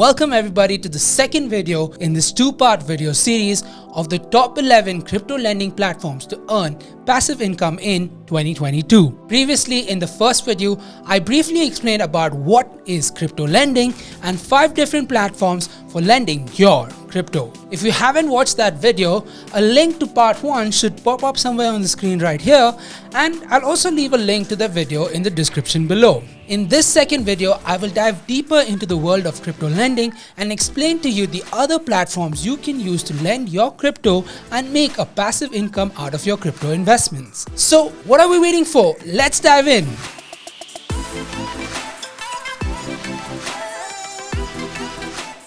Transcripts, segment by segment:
Welcome everybody to the second video in this two-part video series of the top 11 crypto lending platforms to earn passive income in 2022. Previously in the first video, I briefly explained about what is crypto lending and 5 different platforms for lending your crypto. If you haven't watched that video, a link to part 1 should pop up somewhere on the screen right here, and I'll also leave a link to the video in the description below. In this second video, I will dive deeper into the world of crypto lending and explain to you the other platforms you can use to lend your crypto and make a passive income out of your crypto investments. So what are we waiting for? Let's dive in.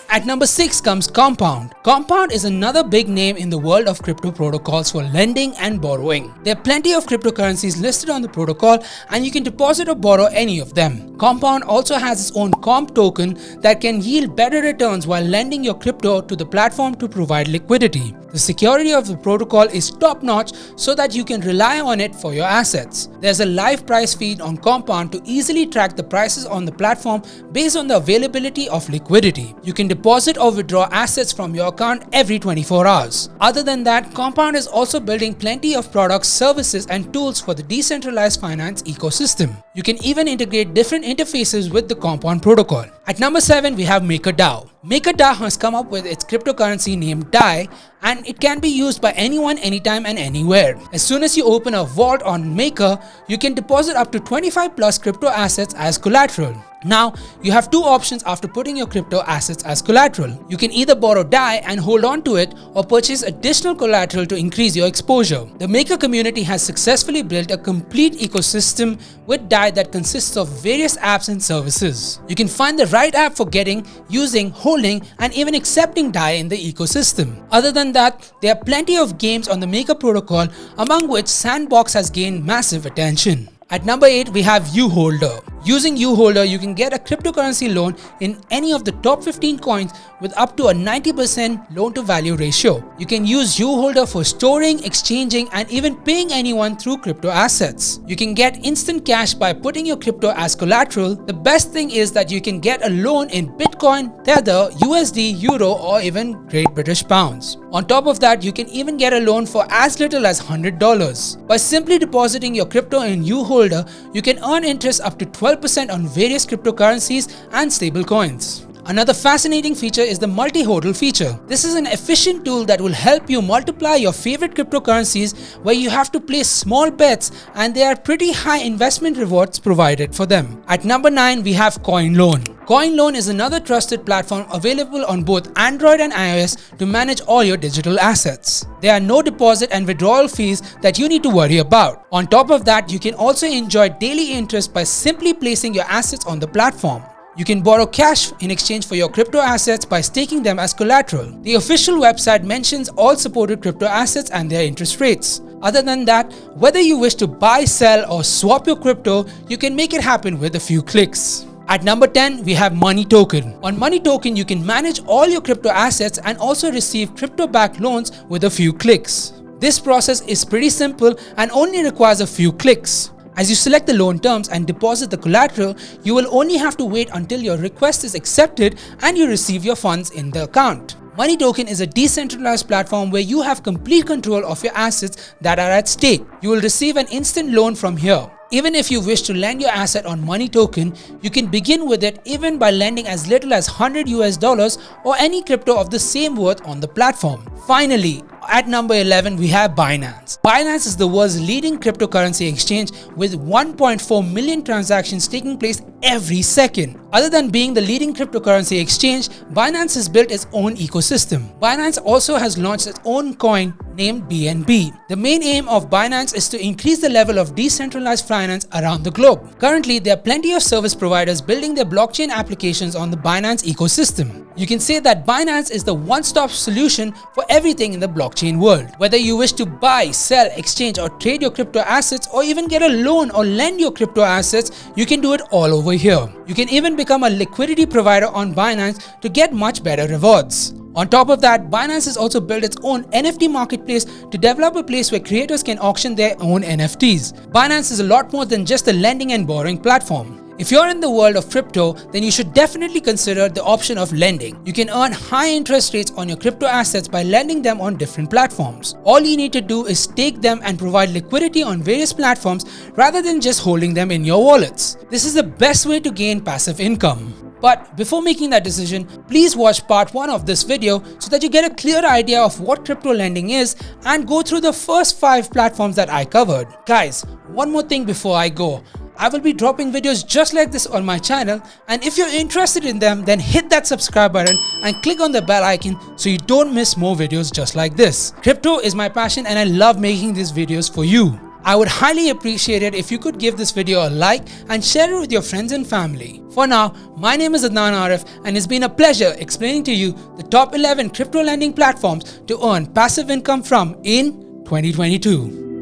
At number 6 comes Compound. Compound is another big name in the world of crypto protocols for lending and borrowing. There are plenty of cryptocurrencies listed on the protocol and you can deposit or borrow any of them. Compound also has its own Comp token that can yield better returns while lending your crypto to the platform to provide liquidity. The security of the protocol is top-notch so that you can rely on it for your assets. There's a live price feed on Compound to easily track the prices on the platform based on the availability of liquidity. You can deposit or withdraw assets from your account every 24 hours. Other than that, Compound is also building plenty of products, services, and tools for the decentralized finance ecosystem. You can even integrate different interfaces with the Compound protocol. At number 7, we have MakerDAO. MakerDAO has come up with its cryptocurrency named DAI, and it can be used by anyone, anytime and anywhere. As soon as you open a vault on Maker, you can deposit up to 25 plus crypto assets as collateral. Now, you have 2 options after putting your crypto assets as collateral. You can either borrow DAI and hold on to it or purchase additional collateral to increase your exposure. The Maker community has successfully built a complete ecosystem with DAI that consists of various apps and services. You can find the right app for getting, using, holding, and even accepting DAI in the ecosystem. Other than that, there are plenty of games on the Maker protocol, among which Sandbox has gained massive attention. At number 8, we have Youhodler. Using Youhodler, you can get a cryptocurrency loan in any of the top 15 coins with up to a 90% loan to value ratio. You can use Youhodler for storing, exchanging, and even paying anyone through crypto assets. You can get instant cash by putting your crypto as collateral. The best thing is that you can get a loan in Bitcoin, Tether, USD, Euro, or even Great British Pounds. On top of that, you can even get a loan for as little as $100. By simply depositing your crypto in Youhodler, you can earn interest up to 12% on various cryptocurrencies and stablecoins. Another fascinating feature is the multi-hodl feature. This is an efficient tool that will help you multiply your favorite cryptocurrencies where you have to place small bets and there are pretty high investment rewards provided for them. At number 9, we have Coinloan. Coinloan is another trusted platform available on both Android and iOS to manage all your digital assets. There are no deposit and withdrawal fees that you need to worry about. On top of that, you can also enjoy daily interest by simply placing your assets on the platform. You can borrow cash in exchange for your crypto assets by staking them as collateral. The official website mentions all supported crypto assets and their interest rates. Other than that, whether you wish to buy, sell, or swap your crypto, you can make it happen with a few clicks. At number 10, we have Money Token. On Money Token, you can manage all your crypto assets and also receive crypto-backed loans with a few clicks. This process is pretty simple and only requires a few clicks. As you select the loan terms and deposit the collateral, you will only have to wait until your request is accepted and you receive your funds in the account. Money Token is a decentralized platform where you have complete control of your assets that are at stake. You will receive an instant loan from here. Even if you wish to lend your asset on Money Token, you can begin with it even by lending as little as $100 or any crypto of the same worth on the platform. Finally, at number 11, we have Binance. Binance is the world's leading cryptocurrency exchange with 1.4 million transactions taking place every second. Other than being the leading cryptocurrency exchange, Binance has built its own ecosystem. Binance also has launched its own coin named BNB. The main aim of Binance is to increase the level of decentralized finance around the globe. Currently, there are plenty of service providers building their blockchain applications on the Binance ecosystem. You can say that Binance is the one-stop solution for everything in the blockchain world. Whether you wish to buy, sell, exchange, or trade your crypto assets, or even get a loan or lend your crypto assets, you can do it all over here. You can even become a liquidity provider on Binance to get much better rewards. On top of that, Binance has also built its own NFT marketplace to develop a place where creators can auction their own NFTs. Binance is a lot more than just a lending and borrowing platform. If you're in the world of crypto, then you should definitely consider the option of lending. You can earn high interest rates on your crypto assets by lending them on different platforms. All you need to do is stake them and provide liquidity on various platforms rather than just holding them in your wallets. This is the best way to gain passive income. But before making that decision, please watch part 1 of this video so that you get a clear idea of what crypto lending is and go through the first 5 platforms that I covered. Guys, one more thing before I go. I will be dropping videos just like this on my channel, and if you're interested in them, then hit that subscribe button and click on the bell icon so you don't miss more videos just like this. Crypto is my passion and I love making these videos for you. I would highly appreciate it if you could give this video a like and share it with your friends and family. For now, my name is Adnan Arif and it's been a pleasure explaining to you the top 11 crypto lending platforms to earn passive income from in 2022.